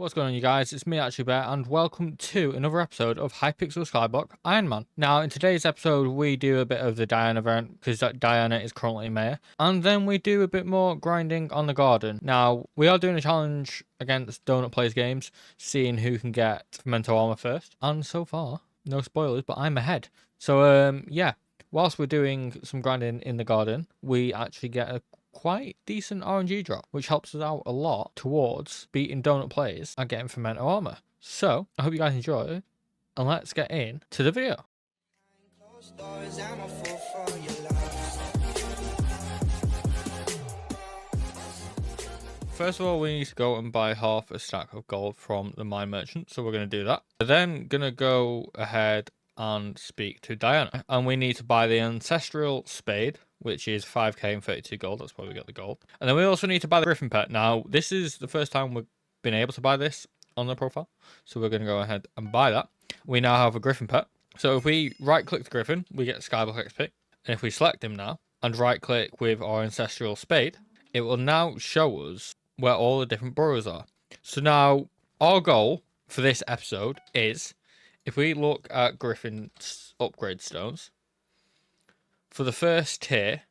What's going on, you guys? It's me, SUBSCIBE, and welcome to another episode of Hypixel Skyblock Ironman. Now, in today's episode, we do a bit of the Diana event, because Diana is currently mayor, and then we do a bit more grinding on the garden. Now, we are doing a challenge against Donut Plays Games, seeing who can get fermento armor first, and so far, no spoilers, but I'm ahead. So, yeah, whilst we're doing some grinding in the garden, we actually get a quite decent RNG drop, which helps us out a lot towards beating Donut Plays and getting fermento armor. So I hope you guys enjoy, and let's get in to the video. First of all, we need to go and buy half a stack of gold from the mine merchant, so we're going to do that. We're then going to go ahead and speak to Diana, and we need to buy the ancestral spade, which is 5k and 32 gold. That's why we got the gold. And then we also need to buy the griffin pet. Now, this is the first time we've been able to buy this on the profile, so we're going to go ahead and buy that. We now have a griffin pet. So if we right click the griffin, we get Skyblock XP. And if we select him now and right click with our ancestral spade, it will now show us where all the different burrows are. So now our goal for this episode is, if we look at Griffin's upgrade stones, for the first tier,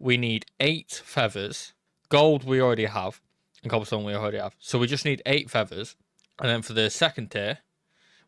we need 8 feathers. Gold we already have, and cobblestone we already have. So we just need 8 feathers. And then for the second tier,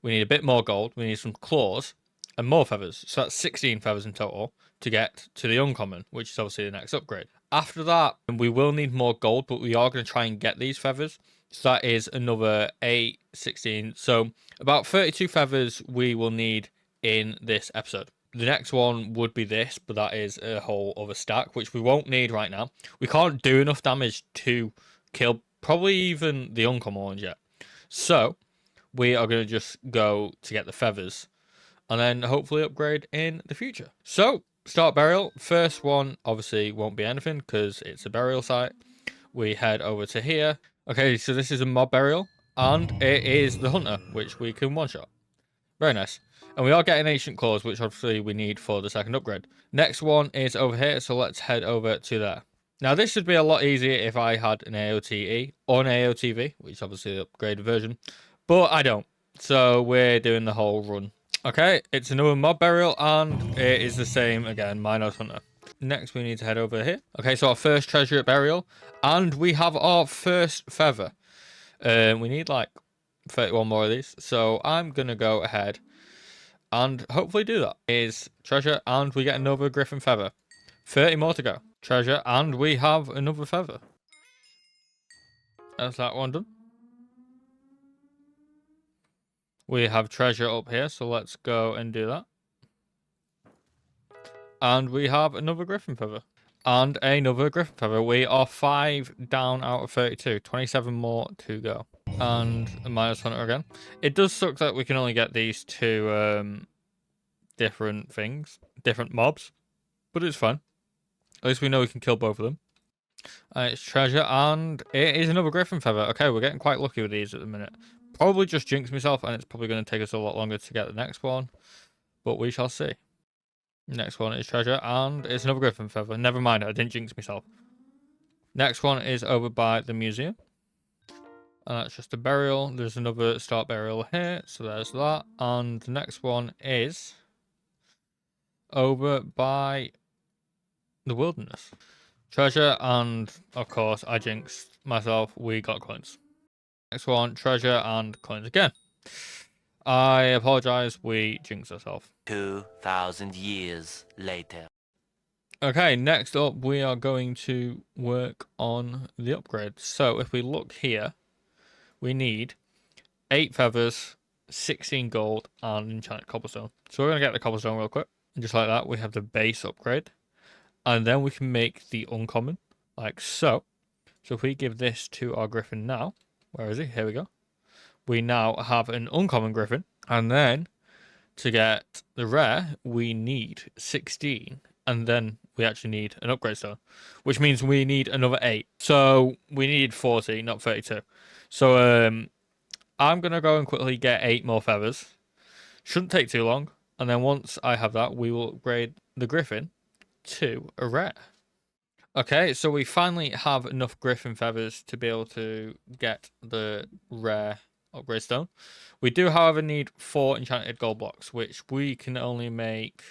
we need a bit more gold. We need some claws and more feathers. So that's 16 feathers in total to get to the uncommon, which is obviously the next upgrade. After that, we will need more gold, but we are going to try and get these feathers. So that is another 8, 16. So about 32 feathers we will need in this episode. The next one would be this, but that is a whole other stack, which we won't need right now. We can't do enough damage to kill probably even the uncommon ones yet. So we are going to just go to get the feathers and then hopefully upgrade in the future. So start burial. First one obviously won't be anything because it's a burial site. We head over to here. Okay, so this is a mob burial, and it is the hunter, which we can one-shot. Very nice. And we are getting ancient claws, which obviously we need for the second upgrade. Next one is over here, so let's head over to there. Now, this should be a lot easier if I had an AOTE or an AOTV, which is obviously the upgraded version, but I don't. So we're doing the whole run. Okay, it's another mob burial, and it is the same again, minus hunter. Next, we need to head over here. Okay, so our first treasure at burial, and we have our first feather. We need like 31 more of these, so I'm gonna go ahead and hopefully do that. Is treasure, and we get another griffin feather. 30 more to go. Treasure, and we have another feather. That's that one done. We have treasure up here, so let's go and do that. And we have another griffin feather. And another griffin feather. We are 5 down out of 32. 27 more to go. And a minus hunter again. It does suck that we can only get these two different things. Different mobs. But it's fun. At least we know we can kill both of them. It's treasure, and it is another griffin feather. Okay, we're getting quite lucky with these at the minute. Probably just jinxed myself, and it's probably going to take us a lot longer to get the next one. But we shall see. Next one is treasure, and it's another griffin feather. Never mind, I didn't jinx myself. Next one is over by the museum. And that's just a burial. There's another start burial here, so there's that. And the next one is over by the wilderness. Treasure, and of course I jinxed myself. We got coins. Next one, treasure and coins again. I apologize, we jinxed ourselves. 2,000 years later. Okay, next up we are going to work on the upgrade. So if we look here, we need 8 feathers, 16 gold, and enchanted cobblestone. So we're going to get the cobblestone real quick. And just like that, we have the base upgrade. And then we can make the uncommon, like so. So if we give this to our griffin now, where is he? Here we go. We now have an uncommon griffin. And then to get the rare, we need 16. And then we actually need an upgrade stone, which means we need another 8. So we need 40, not 32. So I'm going to go and quickly get 8 more feathers. Shouldn't take too long. And then once I have that, we will upgrade the griffin to a rare. Okay, so we finally have enough griffin feathers to be able to get the rare upgrade stone. We do, however, need 4 enchanted gold blocks, which we can only make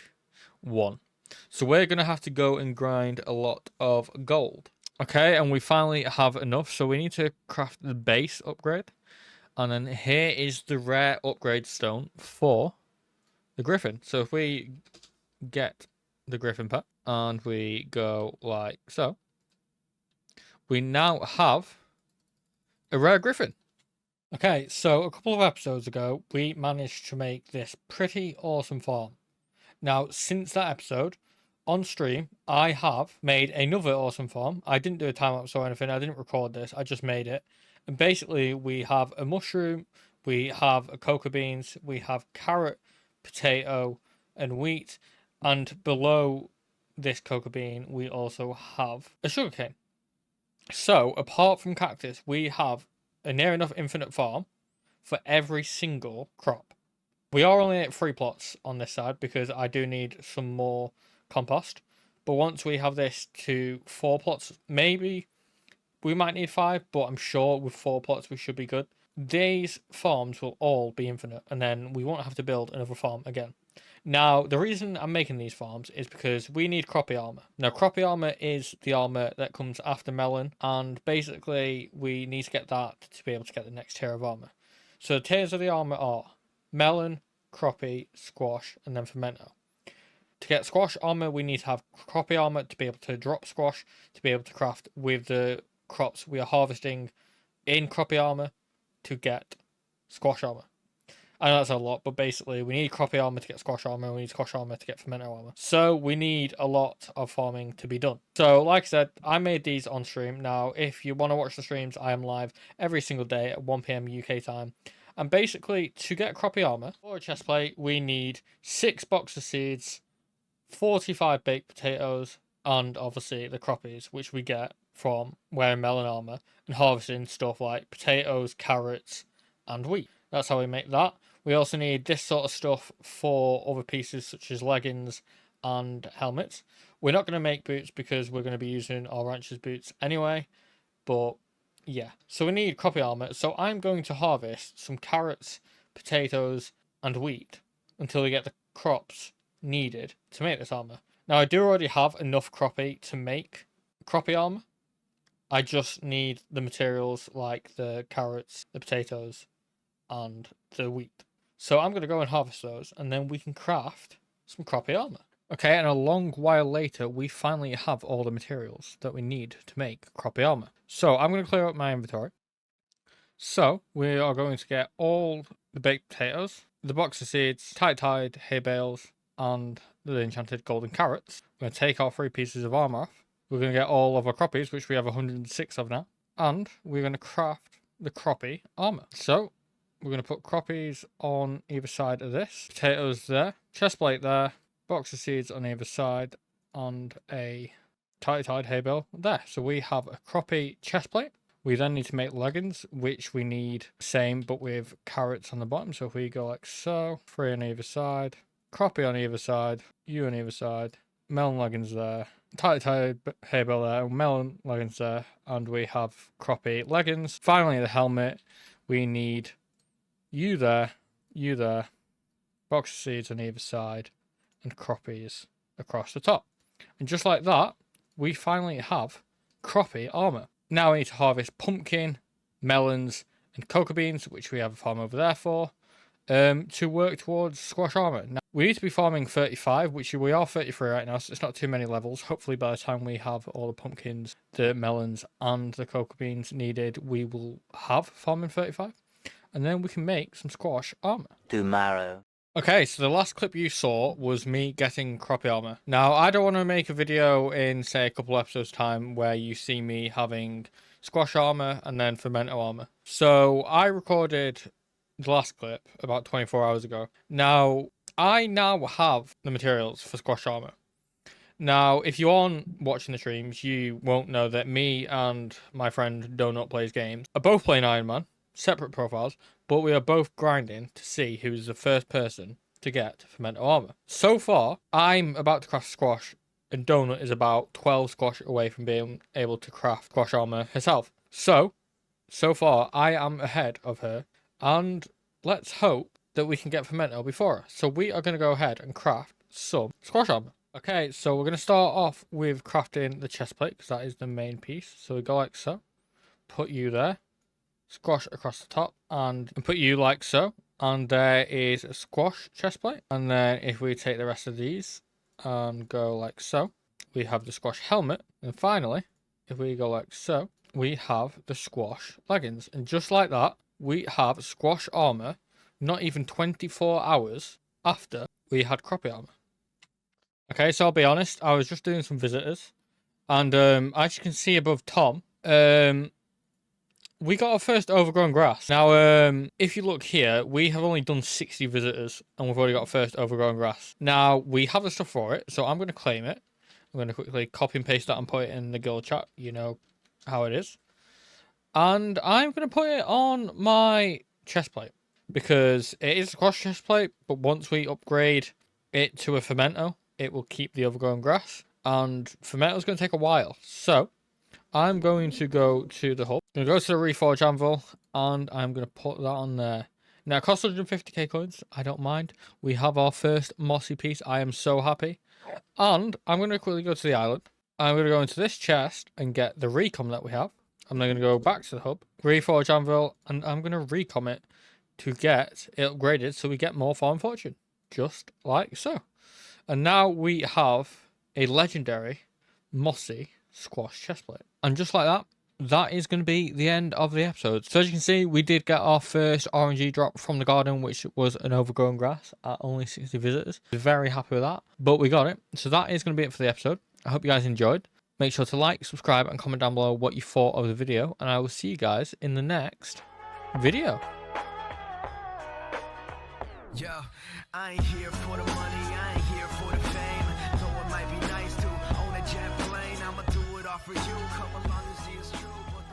1. So we're going to have to go and grind a lot of gold. Okay, and we finally have enough, so we need to craft the base upgrade. And then here is the rare upgrade stone for the griffin. So if we get the griffin pet and we go like so, we now have a rare griffin. Okay, so a couple of episodes ago, we managed to make this pretty awesome farm. Now, since that episode, on stream, I have made another awesome farm. I didn't do a time lapse or anything. I didn't record this. I just made it. And basically, we have a mushroom, we have a cocoa beans, we have carrot, potato, and wheat. And below this cocoa bean, we also have a sugarcane. So, apart from cactus, we have a near enough infinite farm for every single crop. We are only at 3 plots on this side because I do need some more compost. But once we have this to 4 plots, maybe we might need 5, but I'm sure with 4 plots we should be good. These farms will all be infinite, and then we won't have to build another farm again. Now, the reason I'm making these farms is because we need croppy armor. Now, croppy armor is the armor that comes after melon, and basically we need to get that to be able to get the next tier of armor. So the tiers of the armor are melon, croppy, squash, and then fermento. To get squash armor, we need to have croppy armor to be able to drop squash, to be able to craft with the crops we are harvesting in croppy armor to get squash armor. I know that's a lot, but basically we need croppy armor to get squash armor, we need squash armor to get fermento armor. So we need a lot of farming to be done. So like I said, I made these on stream. Now, if you want to watch the streams, I am live every single day at 1 PM UK time. And basically, to get croppy armor or a chest plate, we need 6 boxes of seeds, 45 baked potatoes, and obviously the croppies, which we get from wearing melon armor and harvesting stuff like potatoes, carrots, and wheat. That's how we make that. We also need this sort of stuff for other pieces such as leggings and helmets. We're not going to make boots because we're going to be using our rancher's boots anyway, but yeah. So we need croppy armor. So I'm going to harvest some carrots, potatoes, and wheat until we get the crops needed to make this armor. Now I do already have enough croppy to make croppy armor. I just need the materials like the carrots, the potatoes, and the wheat. So I'm going to go and harvest those, and then we can craft some croppy armor. Okay, and a long while later, we finally have all the materials that we need to make croppy armor. So I'm going to clear up my inventory. So we are going to get all the baked potatoes, the box of seeds, tied hay bales, and the enchanted golden carrots. We're going to take our 3 pieces of armor off. We're going to get all of our croppies, which we have 106 of now. And we're going to craft the croppy armor. So we're going to put croppies on either side of this. Potatoes there. Chest plate there. Box of seeds on either side. And a tied hay bale there. So we have a croppy chest plate. We then need to make leggings, which we need same, but with carrots on the bottom. So if we go like so, 3 on either side. Croppy on either side. You on either side. Melon leggings there. Tied hay bale there. Melon leggings there. And we have croppy leggings. Finally, the helmet. We need you there, box of seeds on either side, and croppies across the top. And just like that, we finally have croppy armor. Now we need to harvest pumpkin, melons, and cocoa beans, which we have a farm over there for, to work towards squash armor. Now, we need to be farming 35, which we are 33 right now, so it's not too many levels. Hopefully by the time we have all the pumpkins, the melons, and the cocoa beans needed, we will have farming 35. And then we can make some squash armor. Tomorrow. Okay, so the last clip you saw was me getting croppy armor. Now, I don't want to make a video in, say, a couple episodes' time where you see me having squash armor and then fermento armor. So I recorded the last clip about 24 hours ago. Now, I now have the materials for squash armor. Now, if you aren't watching the streams, you won't know that me and my friend Donut Plays Games are both playing Ironman. Separate profiles, but we are both grinding to see who's the first person to get fermento armor. So far, I'm about to craft squash and Donut is about 12 squash away from being able to craft squash armor herself. So far, I am ahead of her, and let's hope that we can get fermento before her. So we are going to go ahead and craft some squash armor. Okay, so we're going to start off with crafting the chest plate, because that is the main piece. So we go like so, put you there, squash across the top, and put you like so. And there is a squash chest plate. And then if we take the rest of these and go like so, we have the squash helmet. And finally, if we go like so, we have the squash leggings. And just like that, we have squash armor not even 24 hours after we had crappy armor. Okay, so I'll be honest, I was just doing some visitors, and as you can see above Tom, we got our first overgrown grass. Now, if you look here, we have only done 60 visitors, and we've already got first overgrown grass. Now, we have the stuff for it, so I'm going to claim it. I'm going to quickly copy and paste that and put it in the guild chat. You know how it is. And I'm going to put it on my chest plate, because it is a squash chest plate, but once we upgrade it to a fermento, it will keep the overgrown grass, and fermento is going to take a while. So I'm going to go to the hub, I'm going to go to the reforge anvil, and I'm going to put that on there. Now it costs 150k coins, I don't mind. We have our first mossy piece, I am so happy. And I'm going to quickly go to the island. I'm going to go into this chest and get the recom that we have. I'm then going to go back to the hub, reforge anvil, and I'm going to recom it to get it upgraded so we get more farm fortune. Just like so. And now we have a legendary mossy squash chestplate. And just like that, that is going to be the end of the episode. So as you can see, we did get our first RNG drop from the garden, which was an overgrown grass at only 60 visitors. We're very happy with that, but we got it. So that is going to be it for the episode. I hope you guys enjoyed. Make sure to like, subscribe, and comment down below what you thought of the video. And I will see you guys in the next video. Yo, I ain't here for the money, I ain't here for the fame. Though it might be nice to own a jet plane, I'ma do it all for you. Come along and see it's true.